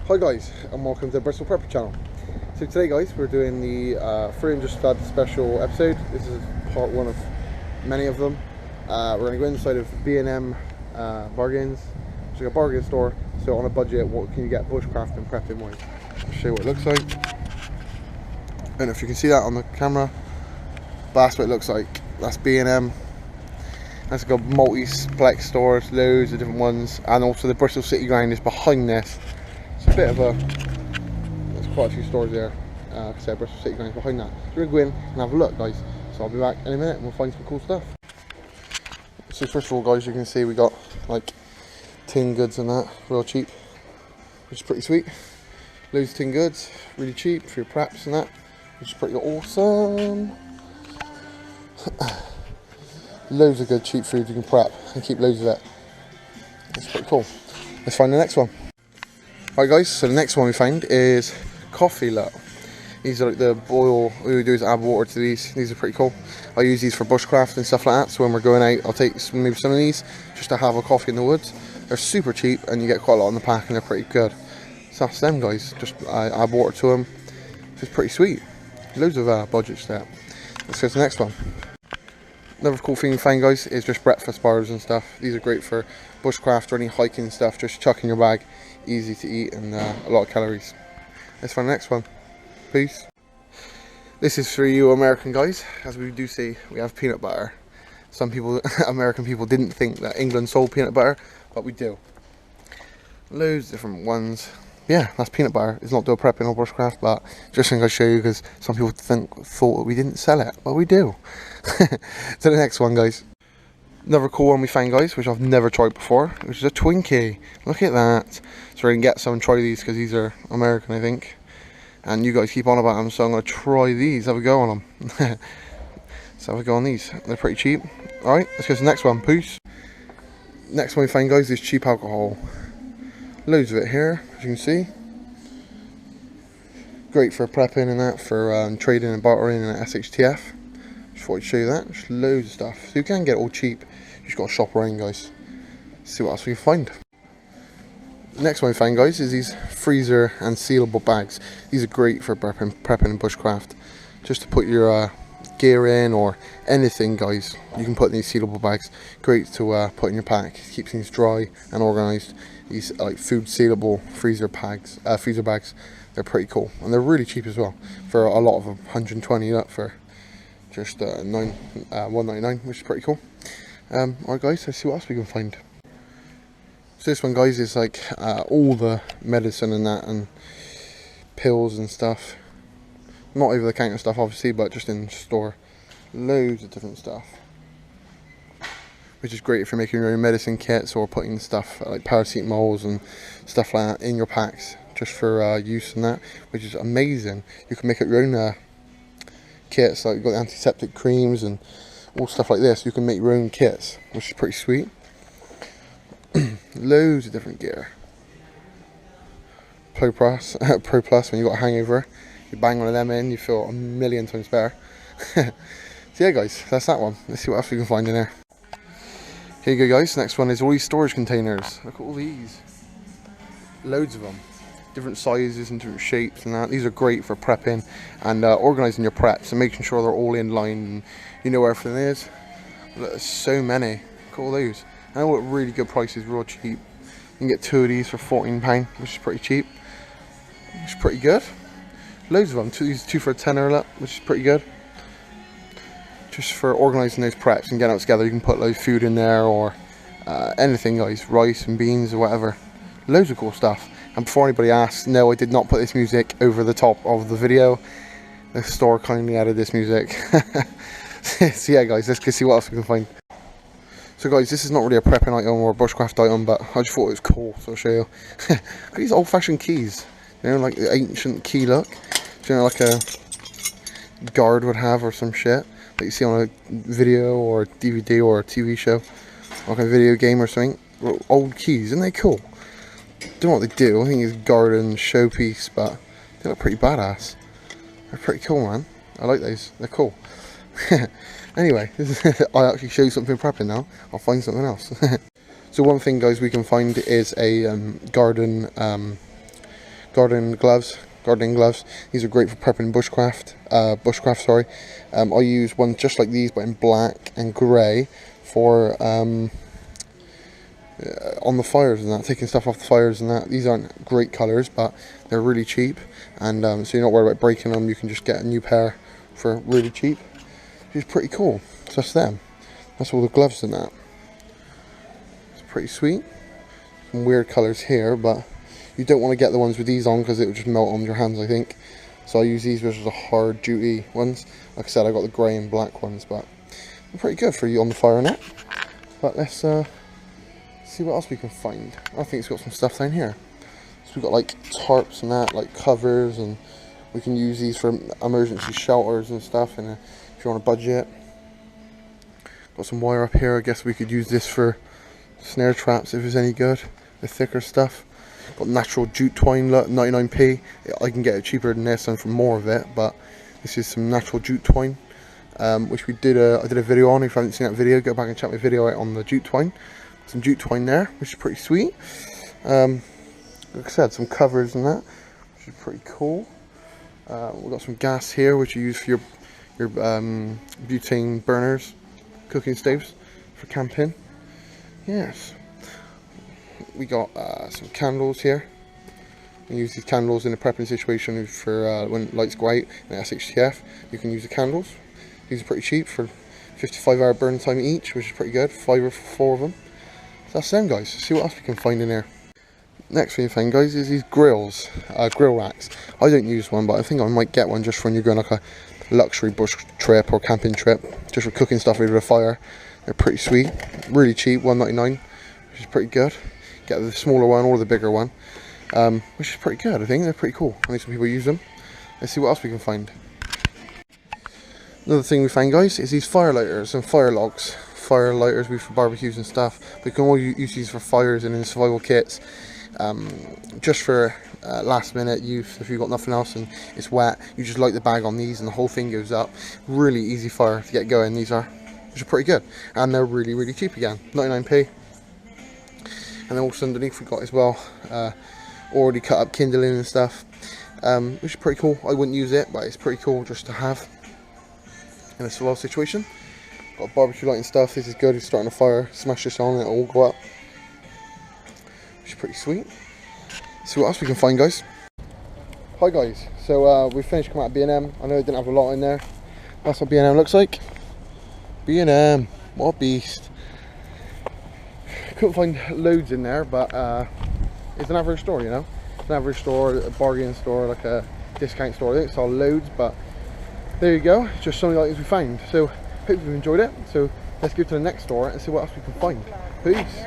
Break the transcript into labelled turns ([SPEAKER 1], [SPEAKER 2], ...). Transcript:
[SPEAKER 1] Hi guys, and welcome to the Bristol Prepper channel. So today guys, we're doing the 300 stud special episode. This is part one of many of them. We're going to go inside of B&M bargains, which is a bargain store. So on a budget, what can you get bushcraft and prepping wise? I'll show you what it looks like. I don't know if you can see that on the camera, but that's what it looks like. That's B&M. That's got multi-plex stores, loads of different ones, and also the Bristol City ground is behind this. It's a bit of a, there's quite a few stores there, like I said, Bristol City ground is behind that. So we're going to go in and have a look guys. So I'll be back in a minute and we'll find some cool stuff. So first of all guys, you can see we got like tin goods and that, real cheap, which is pretty sweet. Loads of tin goods, really cheap for your preps and that, which is pretty awesome. Loads of good cheap food you can prep and keep loads of it. That's pretty cool. Let's find the next one. Right guys, so the next one we find is coffee low. These are like the boil, what we do is add water to these. These are pretty cool. I use these for bushcraft and stuff like that, so when we're going out I'll take maybe some of these just to have a coffee in the woods. They're super cheap and you get quite a lot in the pack and they're pretty good. So that's them guys, just add water to them. It's pretty sweet. Loads of budgets there. Let's go to the next one. Another cool thing you find guys is just breakfast bars and stuff. These are great for bushcraft or any hiking stuff, just chuck in your bag, easy to eat and a lot of calories. Let's find the next one. Peace. This is for you American guys. As we do see, we have peanut butter. Some people, American people, didn't think that England sold peanut butter, but we do. Loads of different ones. Yeah, that's peanut butter. It's not doing prepping or bushcraft, but just think I'll show you because some people thought that we didn't sell it, but we do. So the next one guys. Another cool one we found guys, which I've never tried before, which is a Twinkie. Look at that. So we're going to get some and try these because these are American I think. And you guys keep on about them, so I'm going to try these, have a go on them. So have a go on these. They're pretty cheap. Alright, let's go to the next one. Peace. Next one we find guys is cheap alcohol. Loads of it here, as you can see. Great for prepping and that, for trading and bartering and SHTF. Just thought I'd show you that. Just loads of stuff. So you can get it all cheap. You just got to shop around guys. See what else we can find. Next one we find guys is these freezer and sealable bags. These are great for prepping and bushcraft. Just to put your gear in or anything guys, you can put in these sealable bags. Great to put in your pack. Keeps things dry and organised. These like food sealable freezer bags. They're pretty cool and they're really cheap as well. For a lot of them, 120 up for just $1.99, which is pretty cool. Alright guys, let's see what else we can find. So this one guys is like all the medicine and that and pills and stuff. Not over the counter stuff obviously, but just in the store. Loads of different stuff. Which is great if you're making your own medicine kits or putting stuff like paracetamols and stuff like that in your packs just for use and that, which is amazing. You can make up your own kits, like you've got antiseptic creams and all stuff like this. You can make your own kits, which is pretty sweet. Loads of different gear. Pro Plus when you've got a hangover, you bang one of them in, you feel a million times better. So yeah guys, that's that one. Let's see what else we can find in there. Here you go guys, next one is all these storage containers. Look at all these. Loads of them. Different sizes and different shapes and that. These are great for prepping and organising your preps and making sure they're all in line and you know where everything is. Look, there's so many. Look at all those. And all at really good prices, real cheap. You can get 2 of these for £14, which is pretty cheap. Which is pretty good. Loads of them. These 2 for a tenner, look, which is pretty good. Just for organising those preps and getting it together, you can put like food in there or anything guys, rice and beans or whatever. Loads of cool stuff. And before anybody asks, no, I did not put this music over the top of the video. The store kindly added this music. So yeah guys, let's go see what else we can find. So guys, this is not really a prepping item or a bushcraft item, but I just thought it was cool, so I'll show you. Look at these old fashioned keys. You know, like the ancient key look. You know, like a guard would have or some shit that you see on a video or a DVD or a TV show, like a video game or something. Old keys, isn't they cool? Don't know what they do. I think it's garden showpiece, but they look pretty badass. They're pretty cool, man. I like those. They're cool. Anyway, I actually show you something prepping now. I'll find something else. So one thing, guys, we can find is a garden gardening gloves. These are great for prepping bushcraft. Sorry. I use ones just like these, but in black and grey for on the fires and that, taking stuff off the fires and that. These aren't great colours, but they're really cheap, and so you're not worried about breaking them. You can just get a new pair for really cheap, which is pretty cool. So that's them. That's all the gloves and that. It's pretty sweet. Some weird colours here, but you don't want to get the ones with these on because it would just melt on your hands, I think. So I use these, which are the hard duty ones. Like I said, I got the grey and black ones, but they're pretty good for you on the fire net. But let's see what else we can find. I think it's got some stuff down here. So we've got like tarps and that, like covers, and we can use these for emergency shelters and stuff. And if you want a budget, got some wire up here. I guess we could use this for snare traps if it's any good. The thicker stuff. Got natural jute twine, look, 99p. I can get it cheaper than this and for more of it, but this is some natural jute twine, which I did a video on. If you haven't seen that video, go back and check my video out on the jute twine. Some jute twine there, which is pretty sweet. Like I said, some covers and that, which is pretty cool. We've got some gas here, which you use for your butane burners, cooking stoves for camping. Yes. We got some candles here. We use these candles in a prepping situation for when lights go out in SHTF. You can use the candles. These are pretty cheap for 55-hour burn time each, which is pretty good. 5 or 4 of them. So that's them, guys. Let's see what else we can find in here. Next thing you find, guys, is these grills, grill racks. I don't use one, but I think I might get one just for when you're going like a luxury bush trip or camping trip, just for cooking stuff over the fire. They're pretty sweet, really cheap, $1.99, which is pretty good. Get the smaller one or the bigger one, which is pretty good. I think they're pretty cool. I think some people use them. Let's see what else we can find. Another thing we found, guys, is these fire lighters and fire logs. Fire lighters we use for barbecues and stuff. We can all use these for fires and in survival kits, just for last minute use. If you've got nothing else and it's wet, you just light the bag on these and the whole thing goes up. Really easy fire to get going, these are, which are pretty good, and they're really cheap again, 99p. And then also underneath we got as well already cut up kindling and stuff, which is pretty cool. I wouldn't use it, but it's pretty cool just to have in a survival situation. Got barbecue lighting stuff. This is good. You're starting a fire, smash this on and it'll all go up, which is pretty sweet. Let's see what else we can find, guys. Hi guys, so we finished coming out of B&M. I know it didn't have a lot in there. That's what B&M looks like. B&M, what a beast. Couldn't find loads in there, but it's an average store, you know. It's an average store, a bargain store, like a discount store. I think it's all loads, but there you go. Just some of the items we found. So hope you've enjoyed it. So let's go to the next store and see what else we can find. Peace.